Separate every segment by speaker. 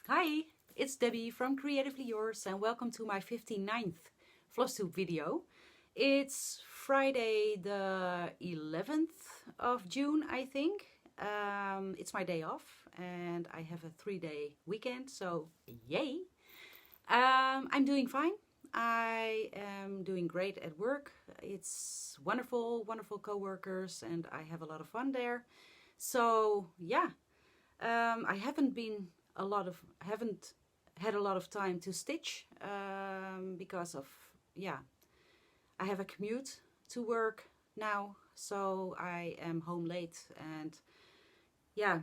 Speaker 1: Hi, it's Debbie from Creatively Yours and welcome to my 59th Flosstube video. It's Friday the 11th of June, I think. It's my day off and I have a 3-day weekend, so yay! I'm doing fine. I am doing great at work. It's wonderful, wonderful co-workers and I have a lot of fun there. So yeah, I haven't had a lot of time to stitch because of, I have a commute to work now, so I am home late and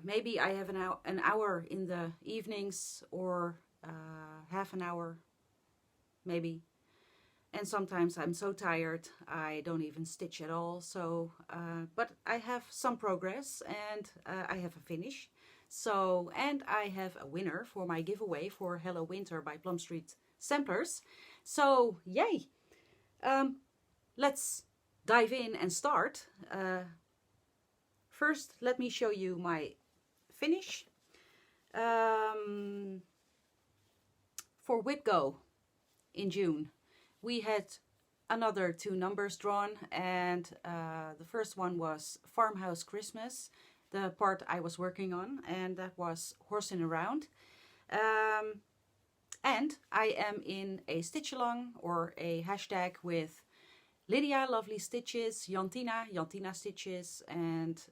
Speaker 1: maybe I have an hour in the evenings or half an hour maybe. And sometimes I'm so tired I don't even stitch at all. So, but I have some progress and I have a finish. So, and I have a winner for my giveaway for Hello Winter by Plumstreet Samplers. So, yay! Let's dive in and start. First, let me show you my finish. For Whip Go in June, we had another 2 numbers drawn, and the first one was Farmhouse Christmas, the part I was working on, and that was Horsing Around. And I am in a stitch along or a hashtag with Lydia, Lovely Stitches, Jantina Stitches, and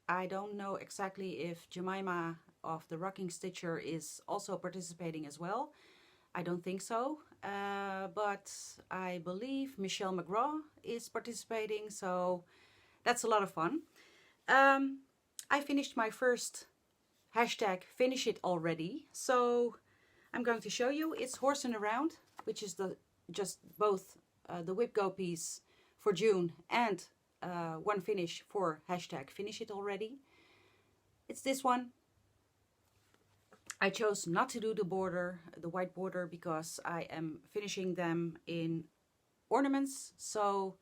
Speaker 1: I don't know exactly if Jemima of the Rocking Stitcher is also participating as well. I don't think so, but I believe Michelle McGraw is participating, so that's a lot of fun. I finished my first hashtag Finish It Already, so I'm going to show you. It's Horsing Around, which is just both the Whip Go piece for June and one finish for hashtag Finish It Already. It's this one. I chose not to do the white border, because I am finishing them in ornaments, so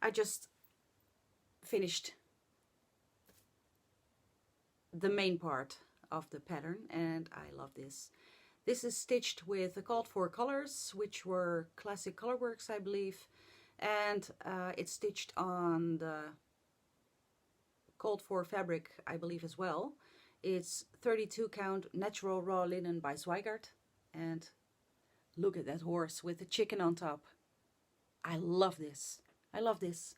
Speaker 1: I just finished the main part of the pattern, and I love this. This is stitched with the called for colors, which were Classic Colorworks, I believe, and it's stitched on the called for fabric, I believe, as well. It's 32 count natural raw linen by Zweigart, and look at that horse with the chicken on top. I love this. I love this.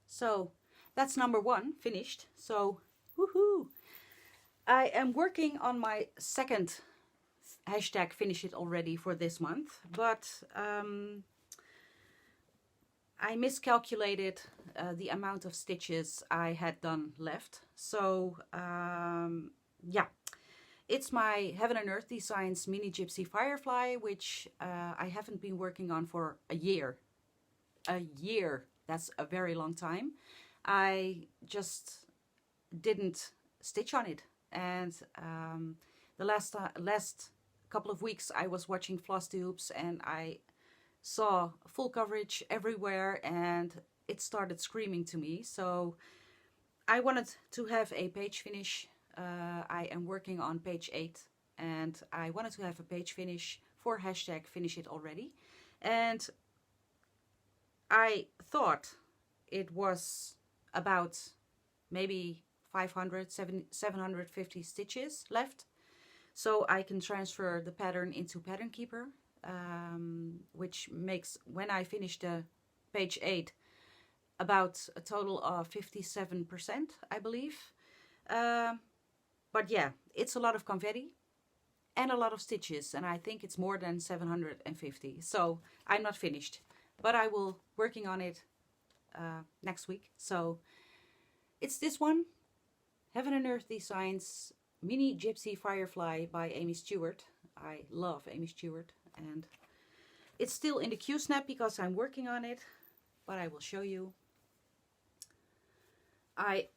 Speaker 1: So that's number 1 finished. So woohoo! I am working on my second hashtag Finish It Already for this month, but I miscalculated the amount of stitches I had done left. So yeah, it's my Heaven and Earth Designs Mini Gypsy Firefly, which I haven't been working on for a year. A year, that's a very long time. I just didn't stitch on it, and the last couple of weeks I was watching Flosstubes and I saw full coverage everywhere and it started screaming to me, so I wanted to have a page finish. I am working on page 8 and I wanted to have a page finish for hashtag Finish It Already, and I thought it was about maybe 750 stitches left, so I can transfer the pattern into Pattern Keeper, which makes, when I finish the page 8, about a total of 57%, I believe. But yeah, it's a lot of confetti and a lot of stitches, and I think it's more than 750, so I'm not finished, but I will working on it next week. So it's this one, Heaven and Earth Designs Mini Gypsy Firefly by Aimee Stewart. I love Aimee Stewart, and it's still in the Q-snap because I'm working on it, but I will show you. I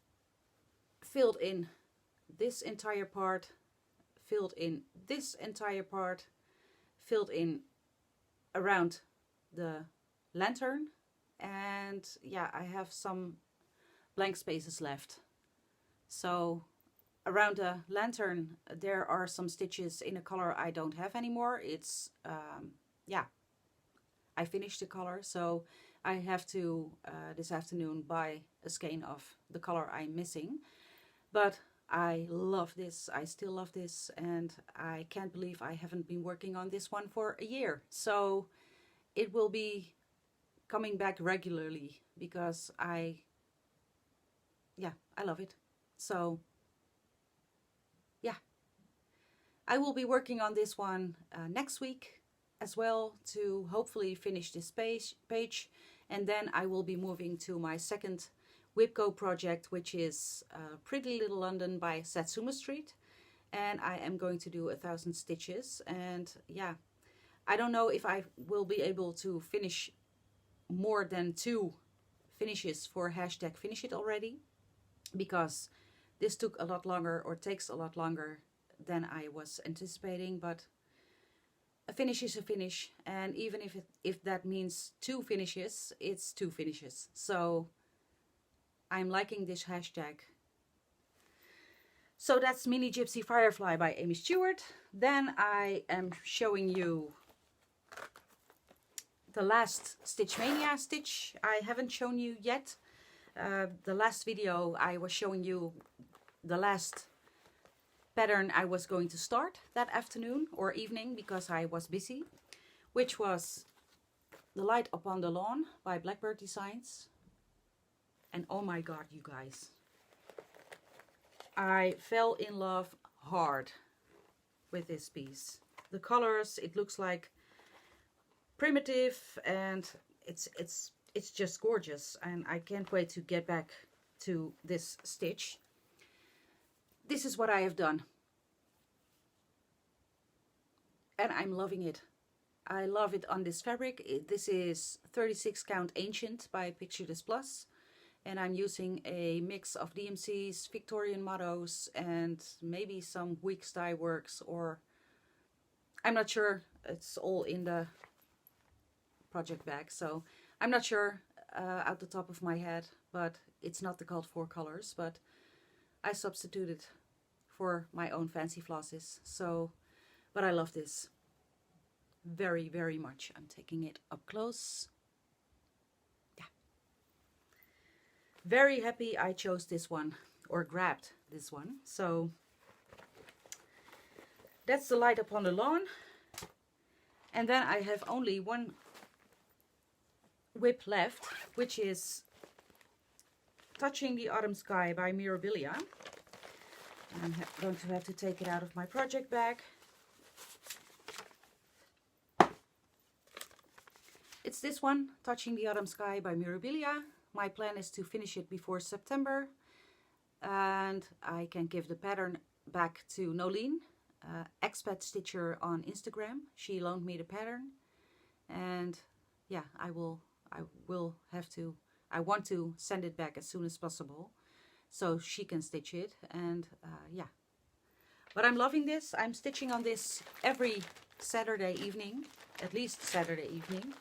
Speaker 1: filled in this entire part, filled in this entire part, filled in around the lantern, and yeah, I have some blank spaces left. So around the lantern there are some stitches in a color I don't have anymore. It's yeah, I finished the color, so I have to this afternoon buy a skein of the color I'm missing. But I love this, I still love this, and I can't believe I haven't been working on this one for a year. So it will be coming back regularly because I love it. So yeah, I will be working on this one next week as well to hopefully finish this page, and then I will be moving to my second Whipco project, which is Pretty Little London by Satsuma Street, and I am going to do 1,000 stitches. And yeah, I don't know if I will be able to finish more than 2 finishes for hashtag finish it already, because this took a lot longer, or takes a lot longer than I was anticipating. But a finish is a finish, and even if that means 2 finishes, it's 2 finishes. So I'm liking this hashtag. So that's Mini Gypsy Firefly by Aimee Stewart. Then I am showing you the last Stitch Mania stitch I haven't shown you yet. The last video I was showing you the last pattern I was going to start that afternoon or evening because I was busy, which was The Light Upon the Lawn by Blackbird Designs. And oh my god, you guys, I fell in love hard with this piece. The colors, it looks like primitive, and it's just gorgeous, and I can't wait to get back to this stitch. This is what I have done, and I'm loving it. I love it on this fabric. This is 36 count Ancient by Picture This Plus, and I'm using a mix of DMCs, Victorian Mottos, and maybe some Weeks Dye Works, or I'm not sure. It's all in the project bag, so I'm not sure out the top of my head, but it's not the called for colors, but I substituted for my own fancy flosses. So, but I love this very, very much. I'm taking it up close. Yeah. Very happy I chose this one, or grabbed this one. So that's The Light Upon the Lawn. And then I have only one whip left, which is Touching the Autumn Sky by Mirabilia. I'm going to have to take it out of my project bag. It's this one, Touching the Autumn Sky by Mirabilia. My plan is to finish it before September, and I can give the pattern back to Nolene, expat stitcher on Instagram. She loaned me the pattern, and yeah, I want to send it back as soon as possible so she can stitch it. And yeah, but I'm loving this. I'm stitching on this every Saturday evening, at least Saturday evening.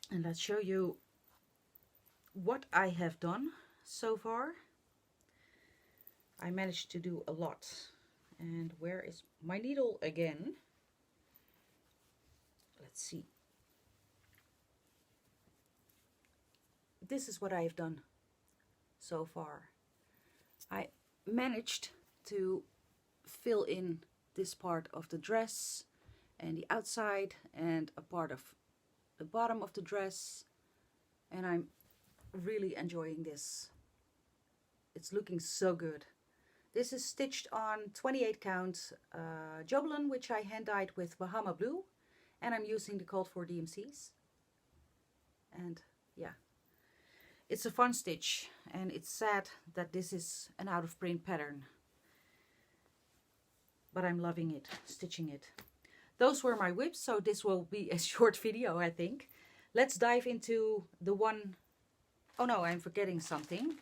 Speaker 1: And let's show you what I have done so far. I managed to do a lot. And where is my needle again? Let's see. This is what I have done so far. I managed to fill in this part of the dress and the outside and a part of the bottom of the dress, and I'm really enjoying this. It's looking so good. This is stitched on 28 count Jobelan, which I hand dyed with Bahama Blue, and I'm using the called for DMCs. And yeah, it's a fun stitch, and it's sad that this is an out of print pattern, but I'm loving it, stitching it. Those were my whips, so this will be a short video, I think. Let's dive into the one. Oh no, I'm forgetting something.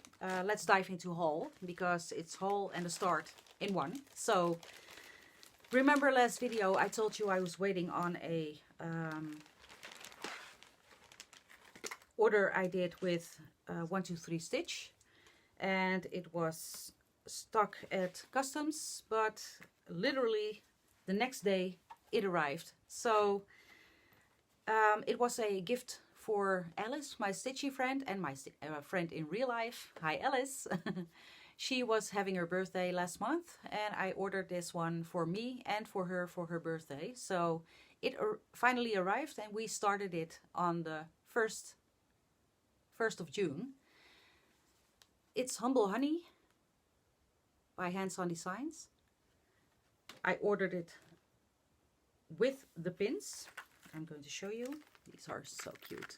Speaker 1: Let's dive into haul, because it's haul and a start in one. So remember last video I told you I was waiting on a order I did with 123 Stitch, and it was stuck at customs, but literally the next day it arrived. So it was a gift for Alice, my stitchy friend, and my friend in real life. Hi Alice. She was having her birthday last month, and I ordered this one for me and for her birthday. So it finally arrived, and we started it on the 1st of June. It's Humble Honey by Hands On Designs. I ordered it with the pins. I'm going to show you. These are so cute.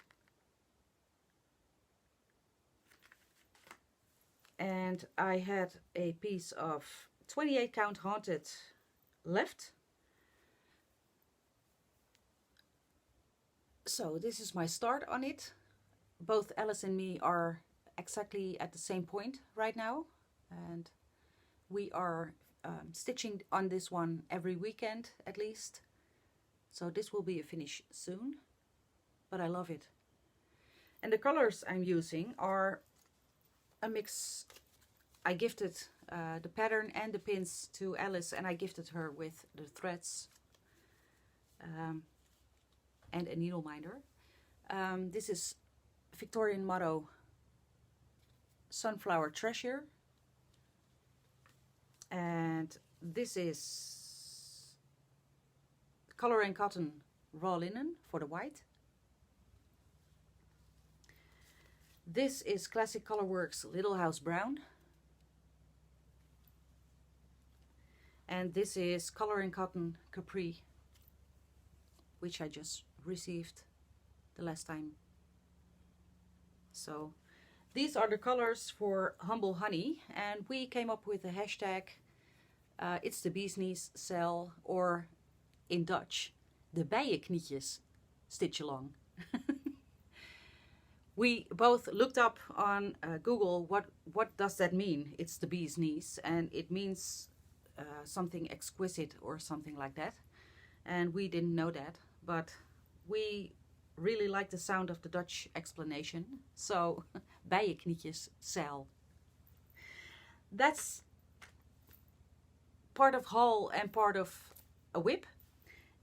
Speaker 1: And I had a piece of 28 count haunted left. So this is my start on it. Both Alice and me are exactly at the same point right now, and we are stitching on this one every weekend at least. So this will be a finish soon, but I love it. And the colors I'm using are a mix. I gifted the pattern and the pins to Alice, and I gifted her with the threads and a needle minder. This is Victorian Motto Sunflower Treasure, and this is Color and Cotton Raw Linen for the white. This is Classic Colorworks Little House Brown. And this is Color and Cotton Capri, which I just received the last time. So these are the colors for Humble Honey, and we came up with a hashtag. It's the bee's knees sale, or in Dutch, de bijenknietjes stitch along. We both looked up on Google what does that mean. It's the bee's knees, and it means something exquisite or something like that. And we didn't know that, but we really like the sound of the Dutch explanation. So bijenknietjes zeil. That's part of haul and part of a whip.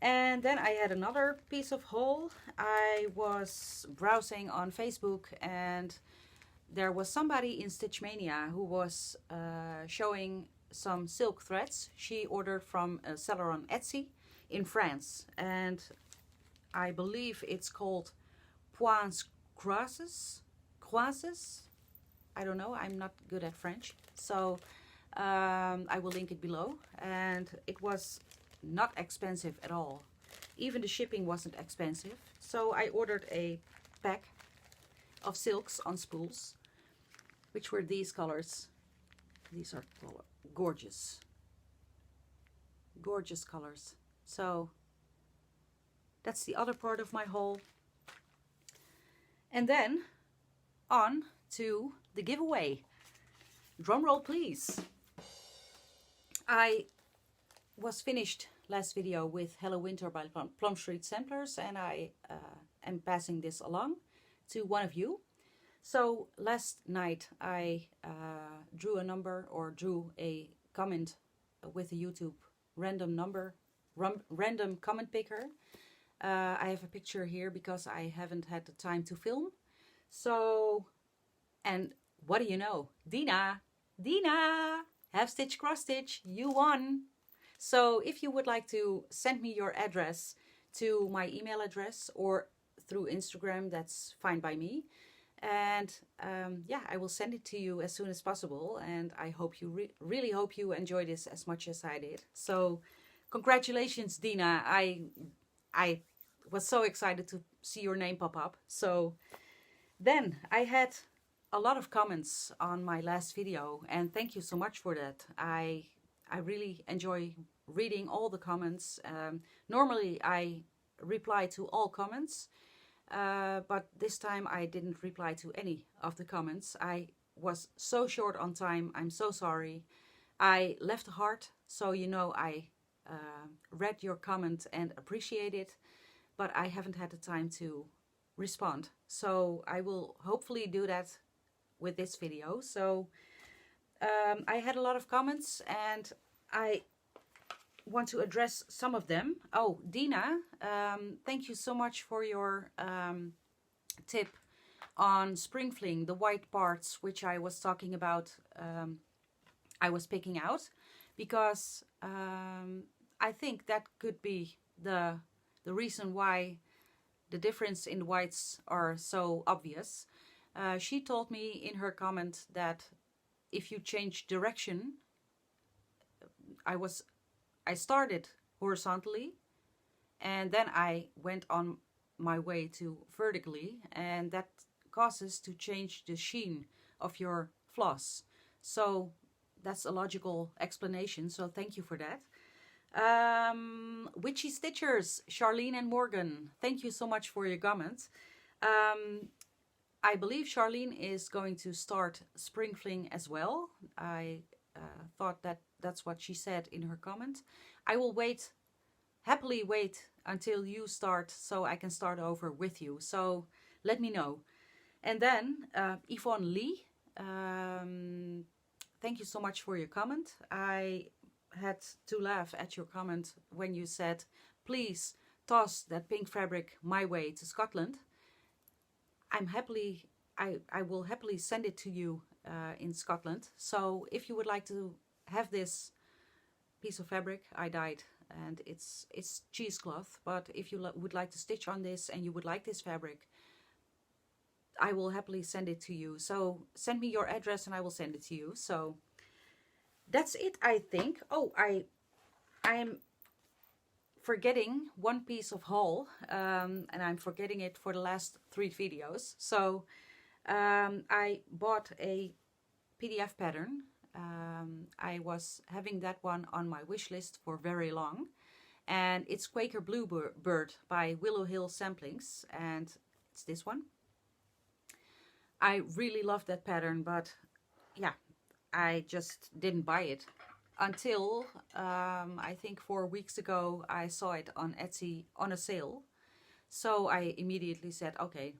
Speaker 1: And then I had another piece of haul. I was browsing on Facebook, and there was somebody in Stitch Mania who was showing some silk threads she ordered from a seller on Etsy in France, and I believe it's called Points Croises. I don't know, I'm not good at French, so I will link it below. And it was not expensive at all. Even the shipping wasn't expensive. So I ordered a pack of silks on spools, which were these colors. These are gorgeous. Gorgeous colors. So that's the other part of my haul. And then on to the giveaway. Drum roll please. I was finished last video with Hello Winter by Plumstreet Samplers, and I am passing this along to one of you. So last night I drew a number, or drew a comment with a YouTube random number, random comment picker. I have a picture here because I haven't had the time to film. So, and what do you know? Dena, half stitch, cross stitch, you won. So if you would like to send me your address to my email address or through Instagram, that's fine by me. And yeah, I will send it to you as soon as possible. And I hope you really hope you enjoy this as much as I did. So congratulations, Dena. I was so excited to see your name pop up. So then I had a lot of comments on my last video, and thank you so much for that. I really enjoy reading all the comments. Normally I reply to all comments, but this time I didn't reply to any of the comments. I was so short on time. I'm so sorry. I left a heart, so you know I read your comment and appreciate it, but I haven't had the time to respond. So I will hopefully do that with this video. So I had a lot of comments and I want to address some of them. Oh, Dena, thank you so much for your tip on spring fling, the white parts which I was talking about. I was picking out because I think that could be the reason why the difference in the whites are so obvious. She told me in her comment that if you change direction, I started horizontally and then I went on my way to vertically, and that causes to change the sheen of your floss. So that's a logical explanation, so thank you for that. Witchy Stitchers, Sharlene and Morgan, thank you so much for your comment. I believe Sharlene is going to start spring fling as well. I thought that that's what she said in her comment. I will happily wait until you start so I can start over with you. So let me know. And then Yvonne Lee, thank you so much for your comment. I had to laugh at your comment when you said, please toss that pink fabric my way to Scotland. I will happily send it to you in Scotland. So if you would like to have this piece of fabric, I dyed, and it's cheesecloth, but if you would like to stitch on this and you would like this fabric, I will happily send it to you. So send me your address and I will send it to you. So that's it, I think. Oh, I am forgetting one piece of haul, and I'm forgetting it for the last 3 videos. So I bought a PDF pattern. I was having that one on my wish list for very long, and it's Quaker Bluebird by Willow Hill Samplings, and it's this one. I really love that pattern, but yeah, I just didn't buy it until I think 4 weeks ago I saw it on Etsy on a sale. So I immediately said, okay,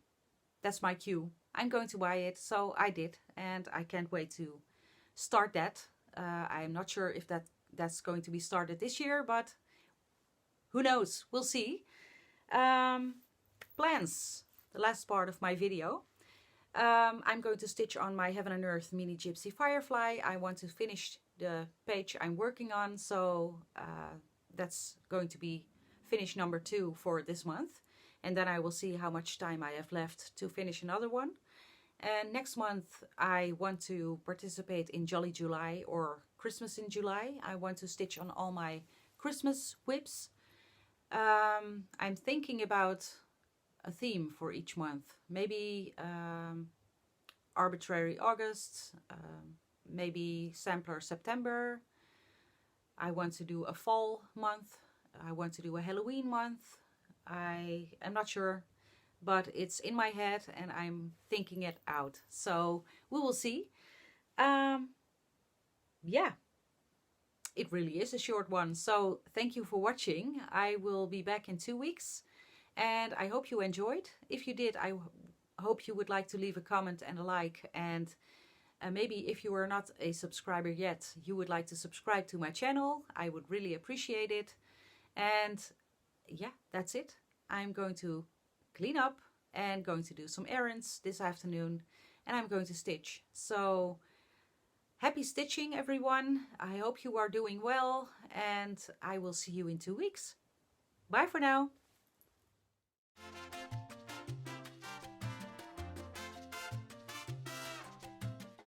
Speaker 1: that's my cue, I'm going to buy it. So I did, and I can't wait to start that. I'm not sure if that's going to be started this year, but who knows, we'll see. Plans, the last part of my video. I'm going to stitch on my Heaven and Earth Mini Gypsy Firefly. I want to finish the page I'm working on, so that's going to be finish number 2 for this month. And then I will see how much time I have left to finish another one. And next month I want to participate in Jolly July or Christmas in July. I want to stitch on all my Christmas whips. I'm thinking about a theme for each month. Maybe arbitrary August, maybe sampler September. I want to do a fall month. I want to do a Halloween month. I am not sure, but it's in my head and I'm thinking it out. So we will see. Yeah, it really is a short one. So thank you for watching. I will be back in 2 weeks. And I hope you enjoyed. If you did, I hope you would like to leave a comment and a like. And maybe if you are not a subscriber yet, you would like to subscribe to my channel. I would really appreciate it. And yeah, that's it. I'm going to clean up and going to do some errands this afternoon. And I'm going to stitch. So happy stitching, everyone. I hope you are doing well. And I will see you in 2 weeks. Bye for now.